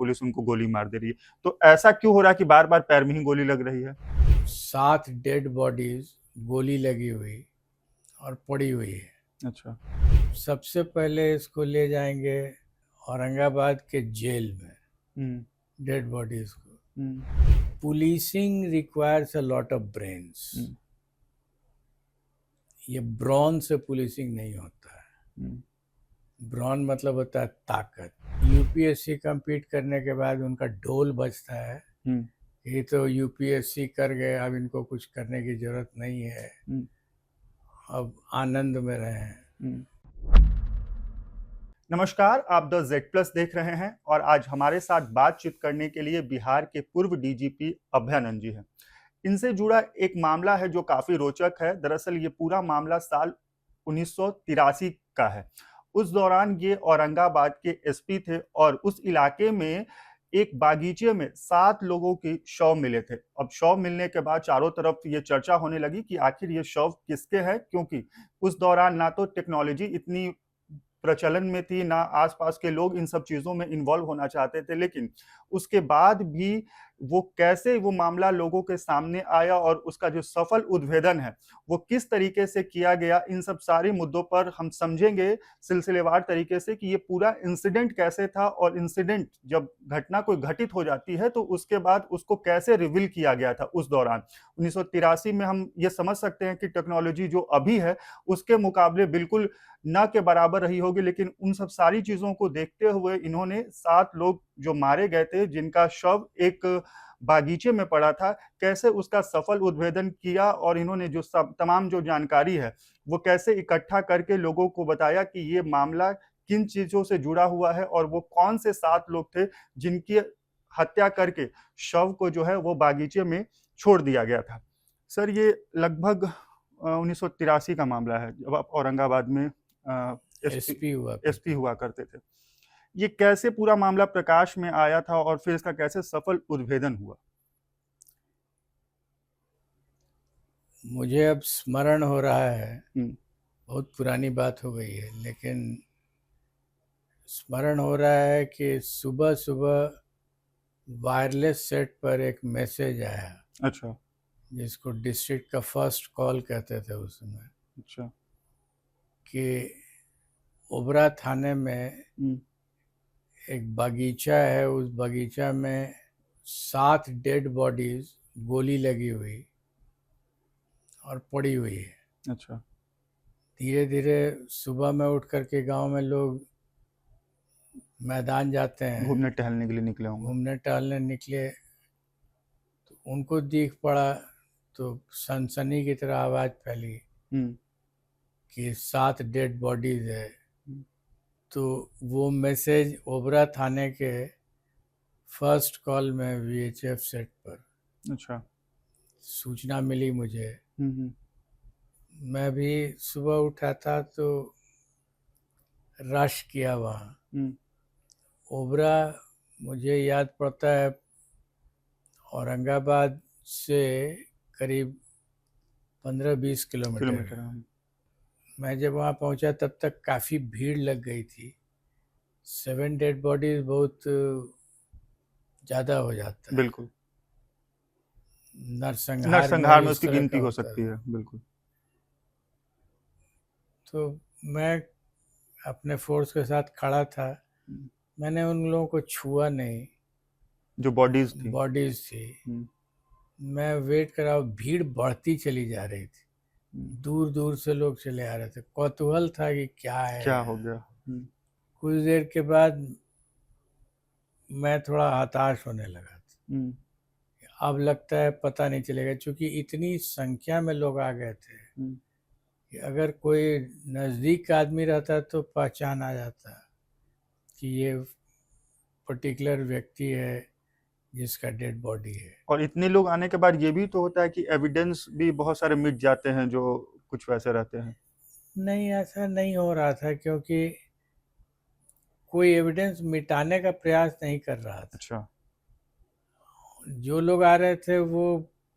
Police उनको गोली मार दे रही है। तो ऐसा क्यों हो रहा है कि बार-बार पैर में ही गोली लग रही है? 7 डेड बॉडीज गोली लगी हुई और पड़ी हुई है। अच्छा। सबसे पहले इसको ले जाएंगे औरंगाबाद के जेल में, हुँ, डेड बॉडीज को। Hmm, policing requires a lot of brains. Hmm, ये ब्रॉन से पुलिसिंग नहीं होता है। हुँ, ब्रॉन मतलब होता है ताकत। यूपीएससी कंप्लीट करने के बाद उनका ढोल बजता है, हुँ, ये तो यूपीएससी कर गए, अब इनको कुछ करने की जरूरत नहीं है, हुँ, अब आनंद में रहें। हुँ। नमस्कार, आप द जेड प्लस देख रहे हैं और आज हमारे साथ बातचीत करने के लिए बिहार के पूर्व डीजीपी अभयानंद जी हैं। इनसे जुड़ा एक मामला है जो काफी रोचक है। दरअसल ये पूरा मामला साल 1983 का है। उस दौरान ये औरंगाबाद के एसपी थे और उस इलाके में एक बागीचे में 7 लोगों के शव मिले थे। अब शव मिलने के बाद चारों तरफ ये चर्चा होने लगी कि आखिर ये शव किसके हैं, क्योंकि उस दौरान ना तो टेक्नोलॉजी इतनी प्रचलन में थी, ना आसपास के लोग इन सब चीज़ों में इन्वॉल्व होना चाहते थे। लेकिन उसके बाद भी वो कैसे वो मामला लोगों के सामने आया और उसका जो सफल उद्भेदन है, वो किस तरीके से किया गया, इन सब सारे मुद्दों पर हम समझेंगे सिलसिलेवार तरीके से कि ये पूरा इंसिडेंट कैसे था और इंसिडेंट जब घटना कोई घटित हो जाती है तो उसके बाद उसको कैसे रिवील किया गया था उस दौरान। 1983 में हम ये समझ सकते हैं कि टेक्नोलॉजी जो अभी है, उसके मुकाबले बिल्कुल ना के बराबर रही होगी। लेकिन उन सब सारी चीज़ों को देखते हुए इन्होंने 7 लोग जो मारे गए थे, जिनका शव एक बागीचे में पड़ा था, कैसे उसका सफल उद्भेदन किया और इन्होंने जो सब तमाम जो जानकारी है, वो कैसे इकट्ठा करके लोगों को बताया कि ये मामला किन चीज़ों से जुड़ा हुआ है और वो कौन से 7 लोग थे, जिनकी हत्या करके शव को जो है वो बागीचे में छोड़ दिया गया था। सर, ये लगभग 1983 का मामला है, जब आप औरंगाबाद में एसपी एसपी हुआ एसपी करते थे। हुआ करते थे। ये कैसे पूरा मामला प्रकाश में आया था और फिर इसका कैसे सफल उद्भेदन हुआ? मुझे अब स्मरण हो रहा है, हुँ, बहुत पुरानी बात हो गई है, लेकिन स्मरण हो रहा है कि सुबह सुबह वायरलेस सेट पर एक मैसेज आया, अच्छा, जिसको डिस्ट्रिक्ट का फर्स्ट कॉल कहते थे उस समय, अच्छा। कि ओबरा थाने में हुँ, एक बगीचा है, उस बगीचा में 7 डेड बॉडीज गोली लगी हुई और पड़ी हुई है। अच्छा। धीरे धीरे सुबह में उठ करके गांव में लोग मैदान जाते हैं, घूमने-टहलने के लिए निकले होंगे। घूमने टहलने निकले, तो उनको दिख पड़ा, तो सनसनी की तरह आवाज़ फैली हुँ, कि 7 डेड बॉडीज है। हुँ, तो वो मैसेज ओबरा थाने के फर्स्ट कॉल में वीएचएफ सेट पर अच्छा। सूचना मिली मुझे। हुँ, हुँ, मैं भी सुबह उठा था तो रश किया वहाँ। हुँ, ओबरा मुझे याद पड़ता है औरंगाबाद से करीब 15-20 किलोमीटर किलोमीटर है। हाँ, मैं जब वहाँ पहुँचा तब तक काफ़ी भीड़ लग गई थी। 7 डेड बॉडीज बहुत ज़्यादा हो जाता है। बिल्कुल। नरसंहार में नरसंहार में इस उसकी तरह गिनती का हो होता सकती है। है, बिल्कुल। तो मैं अपने फोर्स के साथ खड़ा था, हुँ, मैंने उन लोगों को छुआ नहीं, जो बॉडीज़ थी। बॉडीज थी। हुँ, मैं वेट कर रहा, भीड़ बढ़ती चली जा रही थी, हुँ, दूर दूर से लोग चले आ रहे थे। कौतूहल था कि क्या है क्या हो यहाँ। गया? हुँ, कुछ देर के बाद मैं थोड़ा हताश होने लगा था। हुँ, अब लगता है पता नहीं चलेगा, क्योंकि इतनी संख्या में लोग आ गए थे हुँ, कि अगर कोई नज़दीक का आदमी रहता तो पहचान आ जाता कि ये पर्टिकुलर व्यक्ति है जिसका डेड बॉडी है। और इतने लोग आने के बाद ये भी तो होता है कि एविडेंस भी बहुत सारे मिट जाते हैं, जो कुछ वैसे रहते हैं। नहीं, ऐसा नहीं हो रहा था, क्योंकि कोई एविडेंस मिटाने का प्रयास नहीं कर रहा था। अच्छा। जो लोग आ रहे थे वो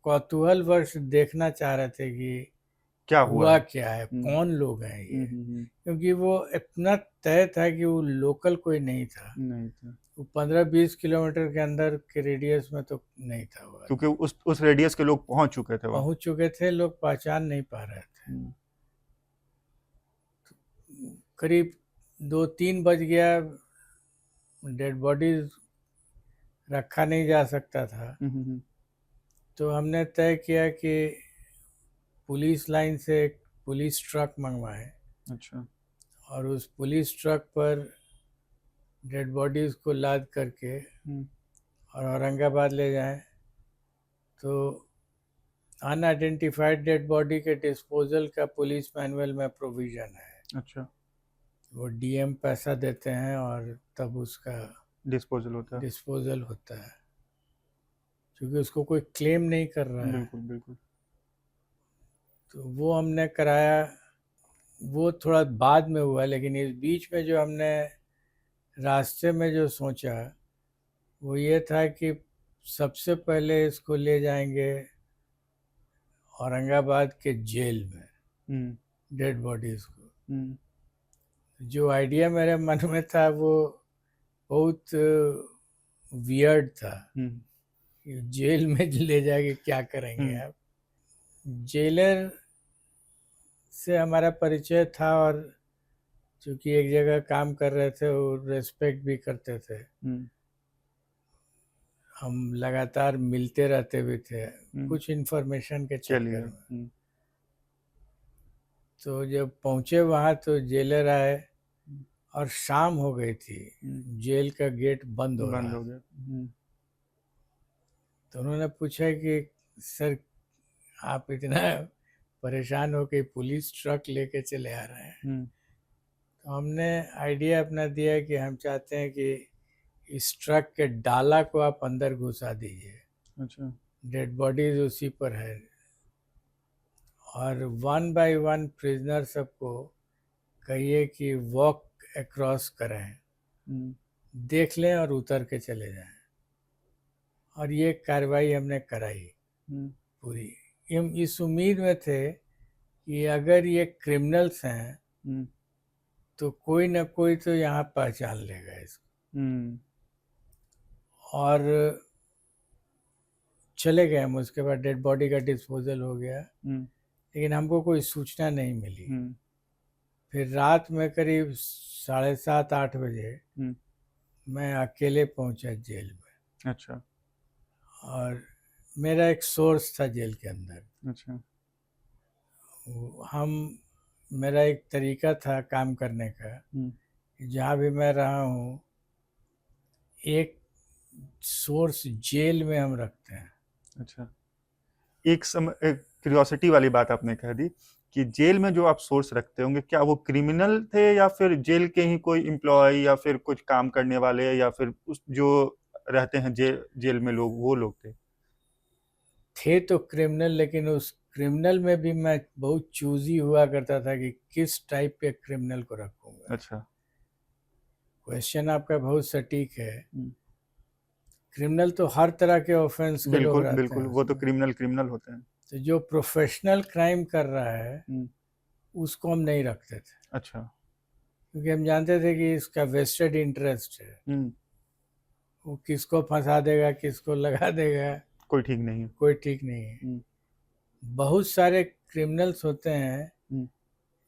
कौतूहलवश देखना चाह रहे थे कि क्या हुआ हुआ है? क्या है, हम्म, कौन लोग हैं ये, हम्म। क्योंकि वो इतना तय था कि वो लोकल कोई नहीं था। नहीं था, वो 15-20 किलोमीटर के अंदर के रेडियस में तो नहीं था वो क्योंकि आदमी। उस रेडियस के लोग पहुंच चुके थे वहां। पहुंच चुके थे, लोग पहचान नहीं पा रहे थे। हम्म, करीब 2-3 बज गया, डेड बॉडीज रखा नहीं जा सकता था। तो हमने तय किया कि पुलिस लाइन से एक पुलिस ट्रक मंगवाए अच्छा। और उस पुलिस ट्रक पर डेड बॉडीज को लाद करके हम्म, और औरंगाबाद ले जाएं। तो अनआइडेंटिफाइड डेड बॉडी के डिस्पोजल का पुलिस मैनुअल में प्रोविज़न है। अच्छा। वो डीएम पैसा देते हैं और तब उसका डिस्पोजल होता है। डिस्पोजल होता है, क्योंकि उसको कोई क्लेम नहीं कर रहा है। बिल्कुल बिल्कुल। तो वो हमने कराया। वो थोड़ा बाद में हुआ, लेकिन इस बीच में जो हमने रास्ते में जो सोचा वो ये था कि सबसे पहले इसको ले जाएंगे औरंगाबाद के जेल में, हम्म, डेड बॉडीज़ को। हम्म, जो आइडिया मेरे मन में था वो बहुत वियर्ड था हम्म, कि जेल में ले जाके क्या करेंगे हम्म, आप। जेलर से हमारा परिचय था और चूंकि एक जगह काम कर रहे थे वो रेस्पेक्ट भी करते थे। हम्म, हम लगातार मिलते रहते भी थे हम्म। कुछ इन्फॉर्मेशन के चलिए। चक्कर में। तो जब पहुंचे वहाँ तो जेलर आए और शाम हो गई थी, जेल का गेट बंद हो बंद रहा। हो गया। तो उन्होंने पूछा कि सर, आप इतना परेशान हो के पुलिस ट्रक लेके चले आ रहे हैं। तो हमने आइडिया अपना दिया कि हम चाहते हैं कि इस ट्रक के डाला को आप अंदर घुसा दीजिए, अच्छा। डेड बॉडीज उसी पर है, और 1 बाय 1 प्रिजनर सबको कहिए कि वॉक अक्रॉस करें, देख लें और उतर के चले जाएं। और ये कार्रवाई हमने कराई पूरी। हम इस उम्मीद में थे कि अगर ये क्रिमिनल्स हैं तो कोई ना कोई तो यहाँ पहचान लेगा इसको। और चले गए हम। उसके बाद डेड बॉडी का डिस्पोजल हो गया, लेकिन हमको कोई सूचना नहीं मिली। फिर रात में करीब 7:30-8 बजे मैं अकेले पहुंचा जेल में। अच्छा। और मेरा एक सोर्स था जेल के अंदर। अच्छा। मेरा एक तरीका था काम करने का, जहाँ भी मैं रहा हूँ एक सोर्स जेल में हम रखते हैं। अच्छा। एक क्यूरियोसिटी वाली बात आपने कह दी कि जेल में जो आप सोर्स रखते होंगे, क्या वो क्रिमिनल थे या फिर जेल के ही कोई एम्प्लॉय या फिर कुछ काम करने वाले या फिर उस जो रहते हैं जेल में लोग, वो लोग थे तो क्रिमिनल, लेकिन उस क्रिमिनल में भी मैं बहुत चूजी हुआ करता था कि किस टाइप के क्रिमिनल को रखूंगा। अच्छा। क्वेश्चन आपका बहुत सटीक है। क्रिमिनल तो हर तरह के ऑफेंस के लोग बिल्कुल रहते बिल्कुल, हैं वो तो उसमें। क्रिमिनल क्रिमिनल होते हैं। तो जो प्रोफेशनल क्राइम कर रहा है उसको हम नहीं रखते थे, अच्छा। क्योंकि हम जानते थे कि इसका वेस्टेड इंटरेस्ट है। वो किसको फंसा देगा, किसको लगा देगा, कोई ठीक नहीं है। कोई ठीक नहीं है। बहुत सारे क्रिमिनल्स होते हैं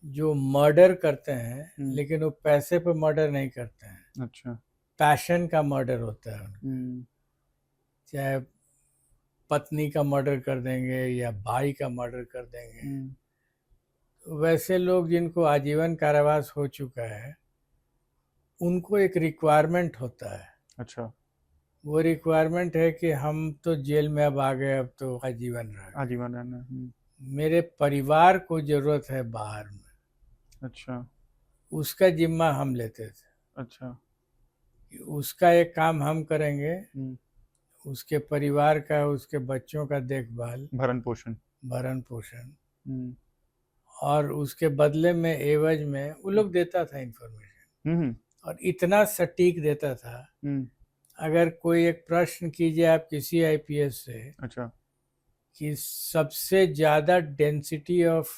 जो मर्डर करते हैं, लेकिन वो पैसे पे मर्डर नहीं करते हैं। अच्छा। पैशन का मर्डर होता है उनका। चाहे पत्नी का मर्डर कर देंगे या भाई का मर्डर कर देंगे। तो वैसे लोग जिनको आजीवन कारावास हो चुका है उनको एक रिक्वायरमेंट होता है। अच्छा। वो रिक्वायरमेंट है कि हम तो जेल में अब आ गए, अब तो आजीवन रह गए। आजीवन रहना। मेरे परिवार को जरूरत है बाहर में, अच्छा। उसका जिम्मा हम लेते थे। अच्छा। कि उसका एक काम हम करेंगे, उसके परिवार का, उसके बच्चों का देखभाल, भरण पोषण। भरण पोषण, और उसके बदले में एवज में वो लोग देता था इन्फॉर्मेशन। और इतना सटीक देता था, अगर कोई एक प्रश्न कीजिए आप किसी आईपीएस से अच्छा। कि सबसे ज़्यादा density of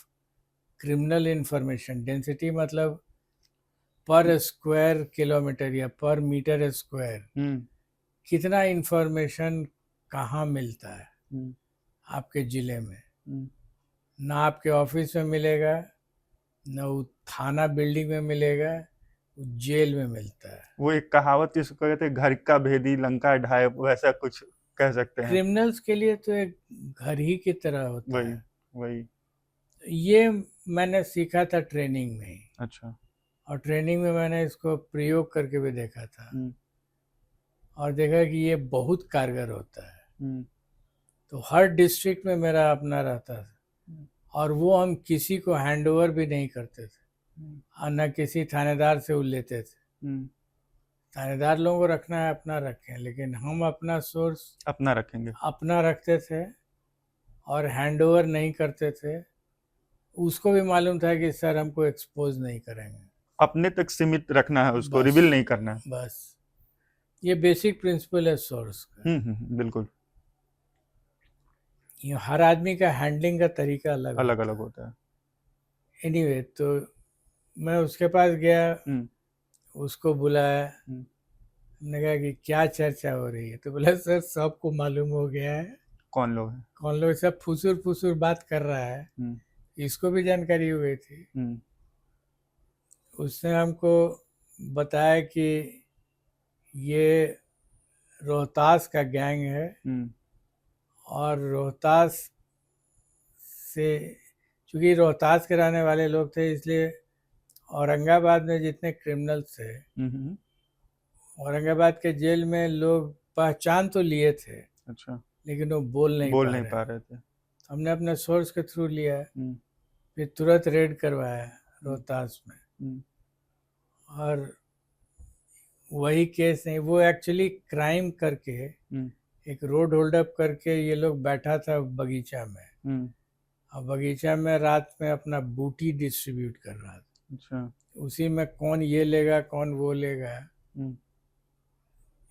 criminal information, density मतलब पर स्क्वायर किलोमीटर या पर मीटर स्क्वायर कितना इंफॉर्मेशन कहाँ मिलता है आपके ज़िले में। ना आपके ऑफिस में मिलेगा, ना वो थाना बिल्डिंग में मिलेगा, वो जेल में मिलता है। वो एक कहावत जिसको कहते हैं, घर का भेदी लंका ढाए, वैसा कुछ कह सकते हैं। क्रिमिनल्स के लिए तो एक घर ही की तरह होता वही है। वही। ये मैंने सीखा था ट्रेनिंग में ही, अच्छा। और ट्रेनिंग में मैंने इसको प्रयोग करके भी देखा था और देखा कि ये बहुत कारगर होता है। तो हर डिस्ट्रिक्ट में मेरा अपना रहता था, और वो हम किसी को हैंड ओवर भी नहीं करते थे, और न किसी थानेदार से वो लेते थे। थानेदार लोगों को रखना है अपना रखें, लेकिन हम अपना सोर्स अपना रखेंगे। अपना रखते थे और हैंड ओवर नहीं करते थे। उसको भी मालूम था कि सर हमको एक्सपोज नहीं करेंगे, अपने तक सीमित रखना है, उसको बस रिवील नहीं करना है। बस। ये बेसिक प्रिंसिपल है सोर्स का। बिल्कुल। ये हर आदमी का हैंडलिंग का तरीका अलग अलग होता अलग है। होता है। एनीवे, तो मैं उसके पास गया, उसको बुलाया, मैंने कहा कि क्या चर्चा हो रही है। तो बोला सर सबको मालूम हो गया है। कौन लोग हैं? कौन लोग? सब फुसुर फुसुर बात कर रहा है। इसको भी जानकारी हो गई थी। उसने हमको बताया कि ये रोहतास का गैंग है, और रोहतास से, चूँकि रोहतास के रहने वाले लोग थे, इसलिए औरंगाबाद में जितने क्रिमिनल्स थे, औरंगाबाद के जेल में लोग पहचान तो लिए थे। अच्छा। लेकिन वो बोल नहीं पा रहे थे। हमने अपने सोर्स के थ्रू लिया, फिर तुरंत रेड करवाया रोहतास में। और वही केस नहीं, वो एक्चुअली क्राइम करके एक रोड होल्ड अप करके ये लोग बैठा था बगीचा में, और बगीचा में रात में अपना बूटी डिस्ट्रीब्यूट कर रहा था। अच्छा। उसी में कौन ये लेगा कौन वो लेगा,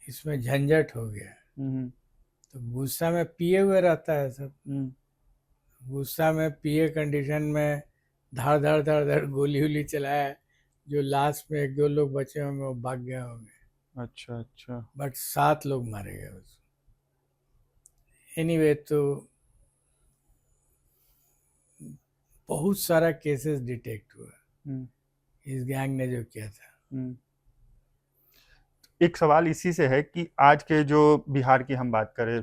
इसमें झंझट हो गया। तो गुस्सा में पिए हुए रहता है सब, गुस्सा में पिए कंडीशन में धड़ धड़ धड़ धड़ गोली वोली चलाया, जो लास्ट में एक दो लोग बचे होंगे वो भाग गए होंगे। अच्छा अच्छा। बट 7 लोग मारे गए उसमें। एनीवे, तो बहुत सारा केसेस डिटेक्ट हुआ इस गैंग ने जो किया था। एक सवाल इसी से है कि आज के जो बिहार की हम बात करें,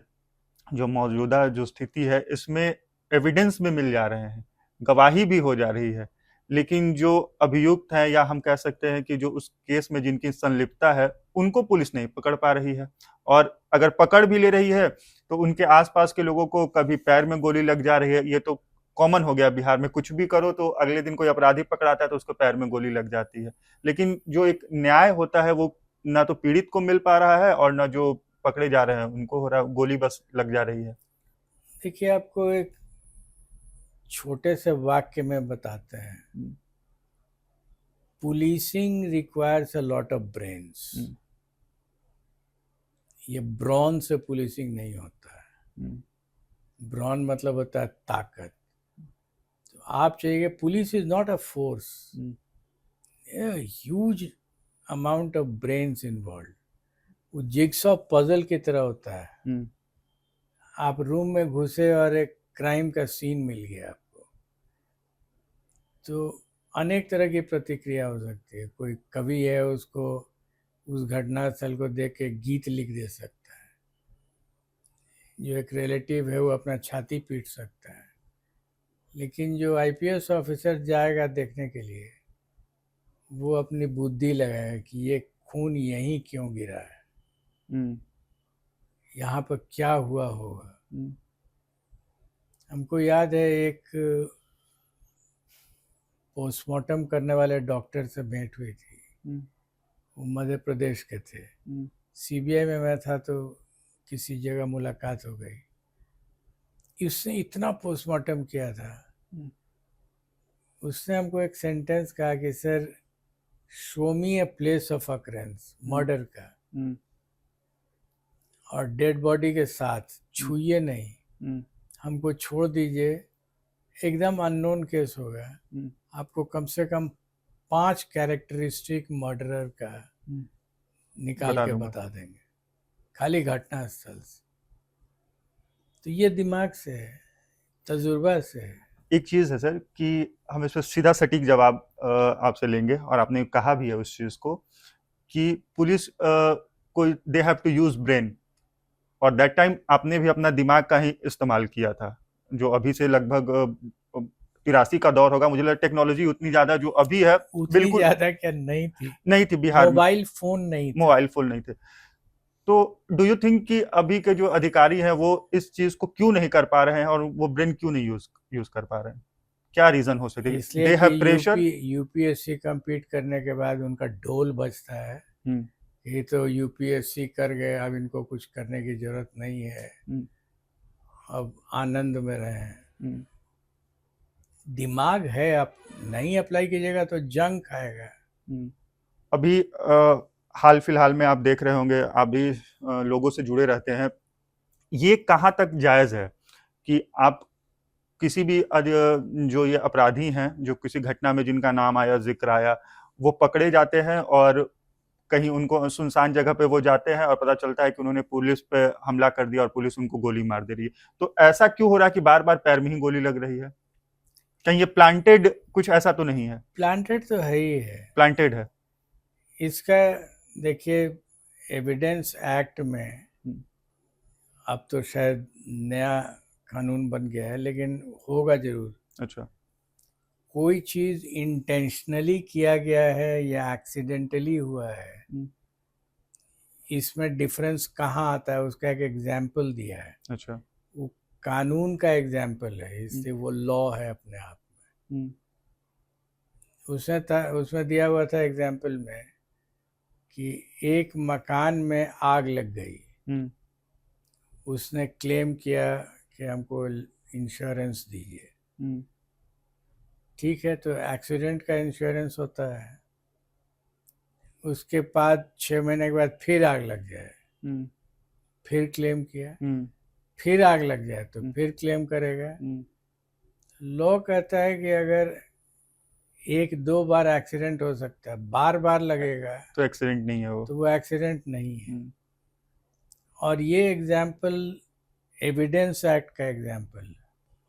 जो मौजूदा जो स्थिति है, इसमें एविडेंस में मिल जा रहे हैं, गवाही भी हो जा रही है, लेकिन जो अभियुक्त हैं, या हम कह सकते हैं कि जो उस केस में जिनकी संलिप्तता है, उनको पुलिस नहीं पकड़ पा रही है। और अगर पकड़ भी ले रही है तो उनके आसपास के लोगों को कभी पैर में गोली लग जा रही है। ये तो कॉमन हो गया बिहार में, कुछ भी करो तो अगले दिन कोई अपराधी पकड़ाता है तो उसको पैर में गोली लग जाती है। लेकिन जो एक न्याय होता है वो ना तो पीड़ित को मिल पा रहा है, और ना जो पकड़े जा रहे हैं उनको हो रहा है, गोली बस लग जा रही है। देखिए, आपको एक छोटे से वाक्य में बताते हैं। Policing requires a lot of brains. ये ब्रॉन से पुलिसिंग नहीं होता है। ब्रॉन मतलब होता है ताकत। तो आप चाहिए, police is not a force, huge amount of brains involve. वो जिग्सॉ पजल की तरह होता है। आप रूम में घुसे और एक क्राइम का सीन मिल गया आपको, तो अनेक तरह की प्रतिक्रिया हो सकती है। कोई कवि है, उसको उस घटनास्थल को देख के गीत लिख दे सकता है। जो एक रिलेटिव है वो अपना छाती पीट सकता है। लेकिन जो आईपीएस ऑफिसर जाएगा देखने के लिए, वो अपनी बुद्धि लगाएगा कि ये खून यहीं क्यों गिरा है, यहाँ पर क्या हुआ होगा। हमको याद है, एक पोस्टमार्टम करने वाले डॉक्टर से भेंट हुई थी। वो मध्य प्रदेश के थे। सीबीआई में मैं था तो किसी जगह मुलाकात हो गई। उसने इतना पोस्टमार्टम किया था, उसने हमको एक सेंटेंस कहा कि sir, show me a place of occurrence, murder का, और डेड बॉडी के साथ छूइए नहीं, हमको छोड़ दीजिए, एकदम अननोन केस होगा, आपको कम से कम 5 कैरेक्टरिस्टिक मर्डरर का निकाल बता के दूंगा। बता देंगे, खाली घटना स्थल से। तो ये दिमाग से है, तजुर्बा से है। एक चीज है सर कि हम इस पर सीधा सटीक जवाब आपसे लेंगे, और आपने कहा भी है उस चीज को कि पुलिस को they have to use brain, और दैट टाइम आपने भी अपना दिमाग का ही इस्तेमाल किया था, जो अभी से लगभग 83 का दौर होगा, मुझे लगता टेक्नोलॉजी उतनी ज्यादा जो अभी है उतनी बिल्कुल ज्यादा क्या नहीं थी, नहीं थी बिहार में, मोबाइल फोन नहीं थे। मोबाइल फोन नहीं थे। तो डू यू थिंक कि अभी के जो अधिकारी हैं वो इस चीज को क्यों नहीं कर पा रहे हैं, और वो ब्रेन क्यों नहीं यूज यूज कर पा रहे हैं? क्या रीजन हो सकती है? इसलिए दे कि हैव प्रेशर। यूपीएससी कंप्लीट करने के बाद उनका ढोल बजता है, ये तो यूपीएससी कर गए, अब इनको कुछ करने की जरूरत नहीं है, अब आनंद में रहें। दिमाग है, आप नहीं अप्लाई कीजिएगा तो जंग खाएगा। अभी हाल फिलहाल में आप देख रहे होंगे, आप भी लोगों से जुड़े रहते हैं, ये कहाँ तक जायज है कि आप किसी भी जो ये अपराधी हैं, जो किसी घटना में जिनका नाम आया, जिक्र आया, वो पकड़े जाते हैं और कहीं उनको सुनसान जगह पे वो जाते हैं और पता चलता है कि उन्होंने पुलिस पे हमला कर दिया और पुलिस उनको गोली मार दे रही है। तो ऐसा क्यों हो रहा है कि बार बार पैर में ही गोली लग रही है? कहीं ये प्लांटेड कुछ ऐसा तो नहीं है? प्लांटेड तो है ही है, प्लांटेड है। इसका देखिए, एविडेंस एक्ट में अब तो शायद नया कानून बन गया है, लेकिन होगा जरूर। अच्छा। कोई चीज इंटेंशनली किया गया है या एक्सीडेंटली हुआ है, इसमें डिफरेंस कहाँ आता है, उसका एक एग्जाम्पल दिया है। अच्छा। वो कानून का एग्जाम्पल है, इसलिए वो लॉ है अपने आप में। उसमें दिया हुआ था एग्जाम्पल में कि एक मकान में आग लग गई, उसने क्लेम किया कि हमको इंश्योरेंस दीजिए। ठीक है, तो एक्सीडेंट का इंश्योरेंस होता है। उसके बाद 6 महीने के बाद फिर आग लग जाए, फिर क्लेम किया, फिर आग लग जाए तो फिर क्लेम करेगा। लॉ कहता है कि अगर 1-2 बार एक्सीडेंट हो सकता है, बार बार लगेगा तो एक्सीडेंट नहीं है वो। तो वो एक्सीडेंट नहीं है। और ये एग्जाम्पल एविडेंस एक्ट का एग्जाम्पल है,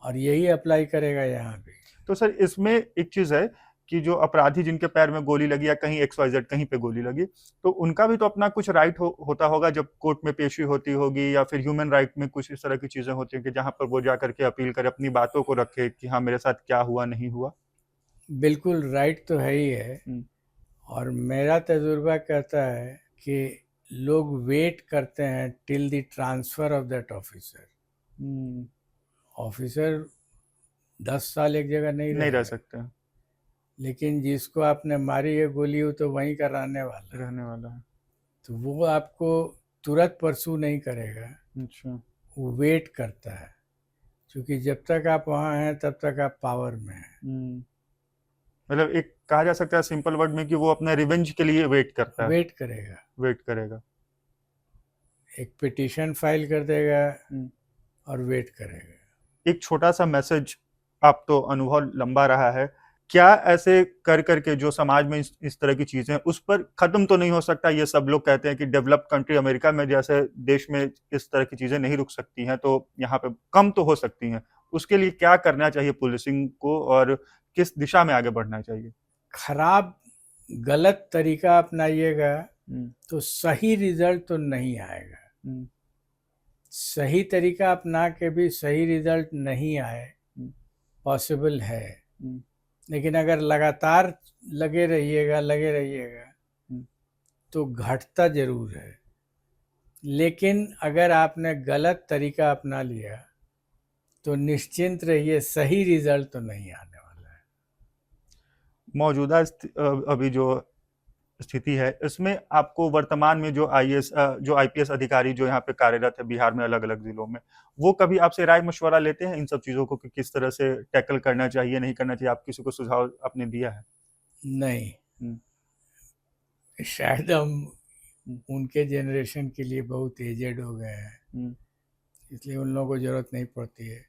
और यही अप्लाई करेगा यहाँ पे। तो सर इसमें एक चीज है कि जो अपराधी जिनके पैर में गोली लगी या कहीं XYZ कहीं पे गोली लगी, तो उनका भी तो अपना कुछ राइट होता होगा जब कोर्ट में पेशी होती होगी, या फिर ह्यूमन राइट में कुछ इस तरह की चीजें होती हैं कि जहां पर वो जा करके अपील करे, अपनी बातों को रखे कि हाँ मेरे साथ क्या हुआ नहीं हुआ। बिल्कुल राइट तो है ही है, और मेरा तजुर्बा कहता है कि लोग वेट करते हैं till the transfer of that officer. Officer 10 साल एक जगह नहीं नहीं रह रहेगा, सकते। लेकिन जिसको आपने मारी है गोली, हो तो वहीं का रहने वाला है, तो वो आपको तुरंत परसू नहीं करेगा। अच्छा। वो वेट करता है, क्योंकि जब तक आप वहाँ हैं तब तक आप पावर में हैं। मतलब एक कहा जा सकता है सिंपल वर्ड में कि वो अपना रिवेंज के लिए वेट करता है। वेट करेगा, वेट करेगा। एक पिटीशन फाइल कर देगा और वेट करेगा। एक छोटा सा मैसेज, आप तो अनुभव लंबा रहा है, क्या ऐसे कर करके जो समाज में इस तरह की चीजें उस पर खत्म तो नहीं हो सकता? ये सब लोग कहते हैं कि डेवलप कंट्री अमेरिका में जैसे देश में इस तरह की चीजें नहीं रुक सकती हैं, तो यहाँ पे कम तो हो सकती हैं। उसके लिए क्या करना चाहिए पुलिसिंग को, और किस दिशा में आगे बढ़ना चाहिए? खराब गलत तरीका अपनाइएगा तो सही रिजल्ट तो नहीं आएगा। सही तरीका अपना के भी सही रिजल्ट नहीं आए, पॉसिबल है, लेकिन अगर लगातार लगे रहिएगा तो घटता जरूर है। लेकिन अगर आपने गलत तरीका अपना लिया तो निश्चिंत रहिए, सही रिजल्ट तो नहीं आने वाला है। मौजूदा अभी जो स्थिति है इसमें आपको वर्तमान में जो IPS अधिकारी जो यहाँ पे कार्यरत है बिहार में अलग अलग जिलों में, वो कभी आपसे राय मशवरा लेते हैं इन सब चीजों को कि किस तरह से टैकल करना चाहिए, नहीं करना चाहिए? आप किसी को सुझाव आपने दिया है? नहीं, शायद हम उनके जनरेशन के लिए बहुत एजेड हो गए हैं, इसलिए उन लोगों को जरूरत नहीं पड़ती है।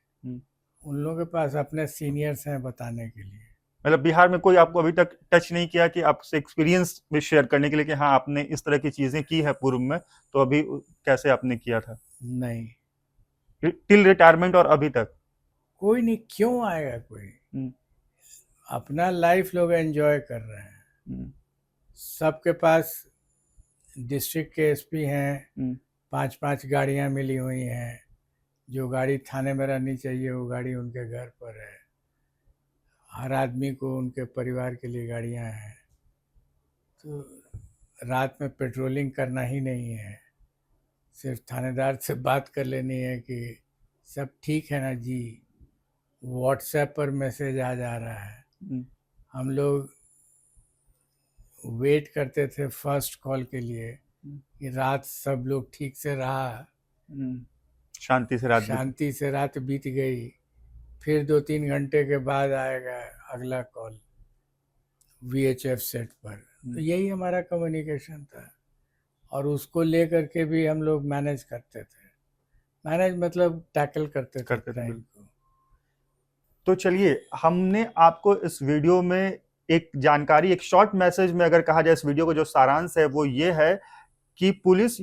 उन लोगों के पास अपने सीनियर्स हैं बताने के लिए। मतलब बिहार में कोई आपको अभी तक टच नहीं किया कि आपसे एक्सपीरियंस में शेयर करने के लिए कि हाँ आपने इस तरह की चीजें की है पूर्व में, तो अभी कैसे आपने किया था नहीं, टिल रिटायरमेंट और अभी तक? कोई नहीं, क्यों आएगा कोई? हम्म, अपना लाइफ लोग एंजॉय कर रहे हैं। हम्म, सबके पास डिस्ट्रिक्ट के एसपी हैं, हम्म, 5-5 गाड़ियां मिली हुई हैं। जो गाड़ी थाने में रहनी चाहिए वो गाड़ी उनके घर पर है। हर आदमी को उनके परिवार के लिए गाड़ियां हैं। तो रात में पेट्रोलिंग करना ही नहीं है, सिर्फ थानेदार से बात कर लेनी है कि सब ठीक है ना जी। व्हाट्सएप पर मैसेज आ जा रहा है। हम्म, हम लोग वेट करते थे फर्स्ट कॉल के लिए कि रात सब लोग ठीक से रहा, हम्म, शांति से रात बीती। शांति से रात बीत गई, फिर 2-3 घंटे के बाद आएगा अगला कॉल वीएचएफ सेट पर। तो यही हमारा कम्युनिकेशन था, और उसको लेकर के भी हम लोग मैनेज करते थे। मैनेज मतलब टैकल करते थे करते थे क्राइम बिल्कुल। को। तो चलिए, हमने आपको इस वीडियो में एक जानकारी, एक शॉर्ट मैसेज में अगर कहा जाए, इस वीडियो का जो सारांश है वो ये है कि पुलिस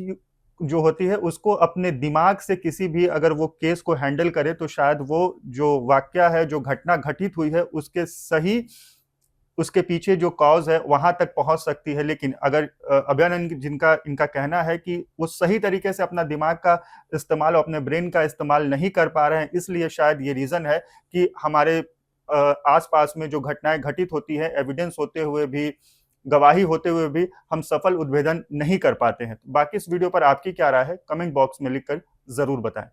जो होती है उसको अपने दिमाग से किसी भी अगर वो केस को हैंडल करे तो शायद वो जो वाकया है, जो घटना घटित हुई है, उसके सही, उसके पीछे जो कॉज है वहां तक पहुंच सकती है। लेकिन अगर अभयानंद जिनका इनका कहना है कि वो सही तरीके से अपना दिमाग का इस्तेमाल और अपने ब्रेन का इस्तेमाल नहीं कर पा रहे हैं, इसलिए शायद ये रीजन है कि हमारे आसपास में जो घटनाएं घटित होती है, एविडेंस होते हुए भी, गवाही होते हुए भी हम सफल उद्भेदन नहीं कर पाते हैं। बाकी इस वीडियो पर आपकी क्या राय है, कमेंट बॉक्स में लिखकर जरूर बताएं।